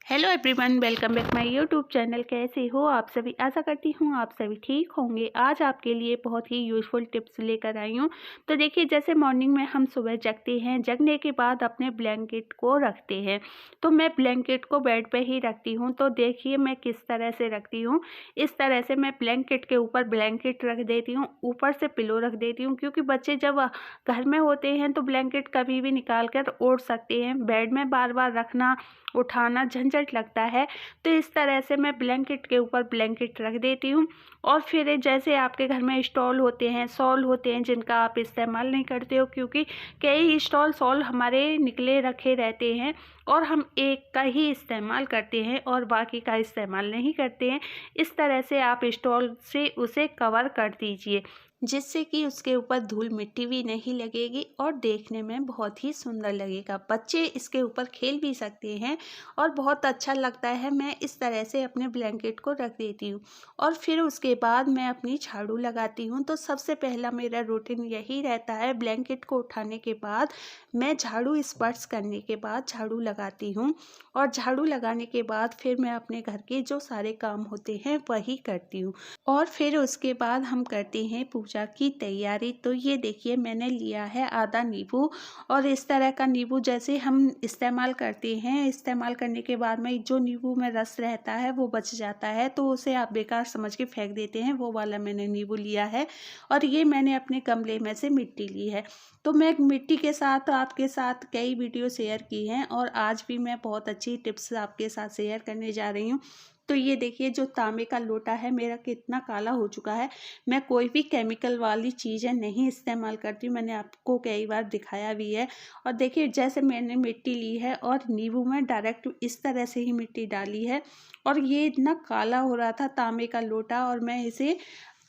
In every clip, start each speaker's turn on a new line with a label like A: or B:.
A: Hello everyone, welcome back my YouTube channel. कैसे हो आप सभी? आशा करती हूँ आप सभी ठीक होंगे। आज आपके लिए बहुत ही यूज़फुल टिप्स लेकर आई हूँ। तो देखिए, जैसे मॉर्निंग में हम सुबह जगते हैं, जगने के बाद अपने ब्लैंकेट को रखते हैं। तो मैं ब्लैंकेट को बेड पे ही रखती हूँ। तो देखिए मैं किस तरह से रखती हूँ। इस तरह से मैं ब्लैंकेट के ऊपर ब्लैंकेट रख देती हूँ, ऊपर से पिलो रख देती हूँ, क्योंकि बच्चे जब घर में होते हैं तो ब्लैंकेट कभी भी निकाल कर ओढ़ सकते हैं। बेड में बार बार रखना, उठाना झंझट लगता है। तो इस तरह से मैं ब्लैंकेट के ऊपर ब्लैंकेट रख देती हूँ। और फिर जैसे आपके घर में स्टॉल होते हैं, शॉल होते हैं, जिनका आप इस्तेमाल नहीं करते हो, क्योंकि कई स्टॉल शॉल हमारे निकले रखे रहते हैं और हम एक का ही इस्तेमाल करते हैं और बाकी का इस्तेमाल नहीं करते हैं। इस तरह से आप स्टॉल से उसे कवर कर दीजिए, जिससे कि उसके ऊपर धूल मिट्टी भी नहीं लगेगी और देखने में बहुत ही सुंदर लगेगा। बच्चे इसके ऊपर खेल भी सकते हैं और बहुत अच्छा लगता है। मैं इस तरह से अपने ब्लैंकेट को रख देती हूँ और फिर उसके बाद मैं अपनी झाड़ू लगाती हूँ। तो सबसे पहला मेरा रूटीन यही रहता है, ब्लैंकेट को उठाने के बाद मैं झाड़ू स्पर्श करने के बाद झाड़ू लगाती हूँ और झाड़ू लगाने के बाद फिर मैं अपने घर के जो सारे काम होते हैं वही करती हूँ और फिर उसके बाद हम करते हैं पूजा की तैयारी। तो ये देखिए, मैंने लिया है आधा नींबू और इस तरह का नींबू जैसे हम इस्तेमाल करते हैं, इस्तेमाल करने के बाद में जो नींबू में रस रहता है वो बच जाता है, तो उसे आप बेकार समझ के फेंक देते हैं, वो वाला मैंने नींबू लिया है। और ये मैंने अपने गमले में से मिट्टी ली है। तो मैं मिट्टी के साथ आपके साथ कई वीडियो शेयर की हैं और आज भी मैं बहुत अच्छी टिप्स आपके साथ शेयर करने जा रही हूँ। तो ये देखिए, जो तांबे का लोटा है मेरा कितना काला हो चुका है। मैं कोई भी केमिकल वाली चीज़ें नहीं इस्तेमाल करती, मैंने आपको कई बार दिखाया भी है। और देखिए, जैसे मैंने मिट्टी ली है और नींबू में डायरेक्ट इस तरह से ही मिट्टी डाली है और ये इतना काला हो रहा था तांबे का लोटा, और मैं इसे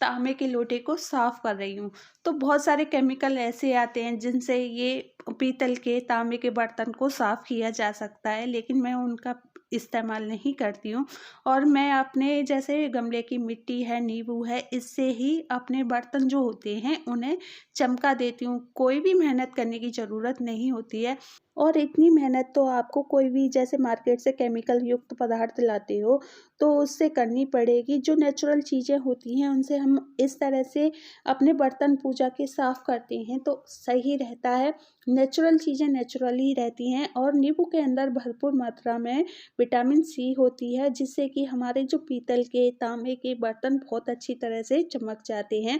A: तांबे के लोटे को साफ कर रही हूँ। तो बहुत सारे केमिकल ऐसे आते हैं जिनसे ये पीतल के तांबे के बर्तन को साफ किया जा सकता है, लेकिन मैं उनका इस्तेमाल नहीं करती हूँ। और मैं अपने जैसे गमले की मिट्टी है, नींबू है, इससे ही अपने बर्तन जो होते हैं उन्हें चमका देती हूँ। कोई भी मेहनत करने की ज़रूरत नहीं होती है और इतनी मेहनत तो आपको कोई भी जैसे मार्केट से केमिकल युक्त पदार्थ लाते हो तो उससे करनी पड़ेगी। जो नेचुरल चीज़ें होती हैं उनसे हम इस तरह से अपने बर्तन पूजा के साफ़ करते हैं तो सही रहता है। नेचुरल चीज़ें नेचुरल ही रहती हैं और नींबू के अंदर भरपूर मात्रा में विटामिन सी होती है, जिससे कि हमारे जो पीतल के, तांबे के बर्तन बहुत अच्छी तरह से चमक जाते हैं।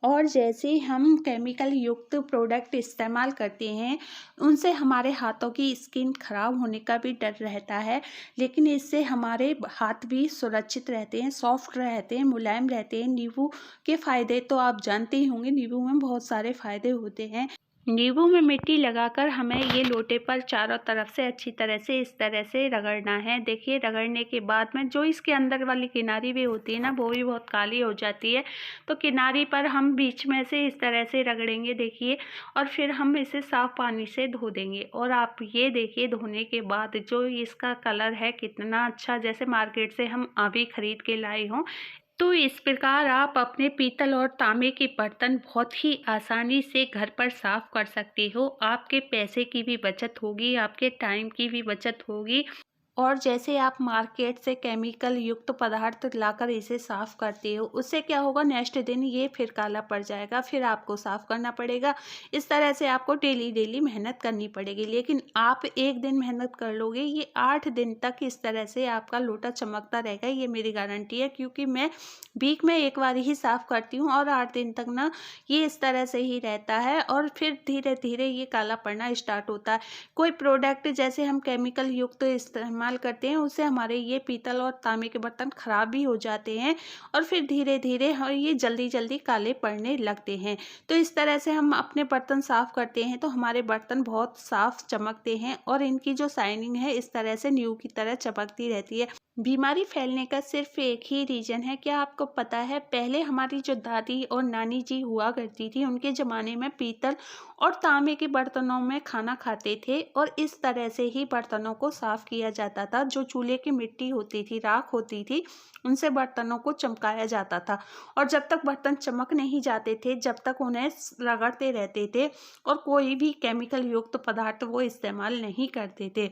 A: और जैसे हम केमिकल युक्त प्रोडक्ट इस्तेमाल करते हैं, उनसे हमारे हाथों की स्किन खराब होने का भी डर रहता है, लेकिन इससे हमारे हाथ भी सुरक्षित रहते हैं, सॉफ्ट रहते हैं, मुलायम रहते हैं। नींबू के फ़ायदे तो आप जानते ही होंगे, नींबू में बहुत सारे फ़ायदे होते हैं। नींबू में मिट्टी लगाकर हमें ये लोटे पर चारों तरफ से अच्छी तरह से इस तरह से रगड़ना है। देखिए, रगड़ने के बाद में जो इसके अंदर वाली किनारी भी होती है ना, वो भी बहुत काली हो जाती है। तो किनारी पर हम बीच में से इस तरह से रगड़ेंगे, देखिए, और फिर हम इसे साफ पानी से धो देंगे। और आप ये देखिए, धोने के बाद जो इसका कलर है कितना अच्छा, जैसे मार्केट से हम अभी खरीद के लाए हों। तो इस प्रकार आप अपने पीतल और तांबे के बर्तन बहुत ही आसानी से घर पर साफ कर सकते हो। आपके पैसे की भी बचत होगी, आपके टाइम की भी बचत होगी। और जैसे आप मार्केट से केमिकल युक्त पदार्थ लाकर इसे साफ़ करते हो, उससे क्या होगा, नेक्स्ट दिन ये फिर काला पड़ जाएगा, फिर आपको साफ़ करना पड़ेगा। इस तरह से आपको डेली डेली मेहनत करनी पड़ेगी, लेकिन आप एक दिन मेहनत कर लोगे, ये 8 दिन तक इस तरह से आपका लोटा चमकता रहेगा, ये मेरी गारंटी है। क्योंकि मैं वीक में एक बार ही साफ़ करती हूँ और 8 दिन तक ना ये इस तरह से ही रहता है और फिर धीरे धीरे ये काला पड़ना स्टार्ट होता है। कोई प्रोडक्ट जैसे हम केमिकल युक्त इस्तेमाल करते हैं, उससे हमारे ये पीतल और तांबे के बर्तन खराब भी हो जाते हैं और फिर धीरे धीरे ये जल्दी जल्दी काले पड़ने लगते हैं। तो इस तरह से हम अपने बर्तन साफ़ करते हैं तो हमारे बर्तन बहुत साफ चमकते हैं और इनकी जो शाइनिंग है इस तरह से न्यू की तरह चमकती रहती है। बीमारी फैलने का सिर्फ एक ही रीज़न है। क्या आपको पता है, पहले हमारी जो दादी और नानी जी हुआ करती थी, उनके ज़माने में पीतल और तांबे के बर्तनों में खाना खाते थे और इस तरह से ही बर्तनों को साफ़ किया जाता था। जो चूल्हे की मिट्टी होती थी, राख होती थी, उनसे बर्तनों को चमकाया जाता था और जब तक बर्तन चमक नहीं जाते थे, जब तक उन्हें रगड़ते रहते थे और कोई भी केमिकल युक्त पदार्थ वो इस्तेमाल नहीं करते थे।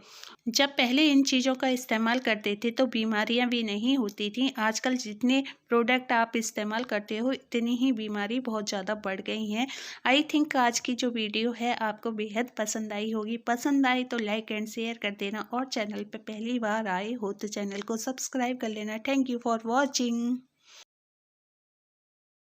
A: जब पहले इन चीज़ों का इस्तेमाल करते थे तो बीमारियां भी नहीं होती थीं। आजकल जितने प्रोडक्ट आप इस्तेमाल करते हो, इतनी ही बीमारी बहुत ज़्यादा बढ़ गई हैं। आई थिंक आज की जो वीडियो है आपको बेहद पसंद आई होगी। पसंद आई तो लाइक एंड शेयर कर देना और चैनल पे पहली बार आए हो तो चैनल को सब्सक्राइब कर लेना। Thank you for watching.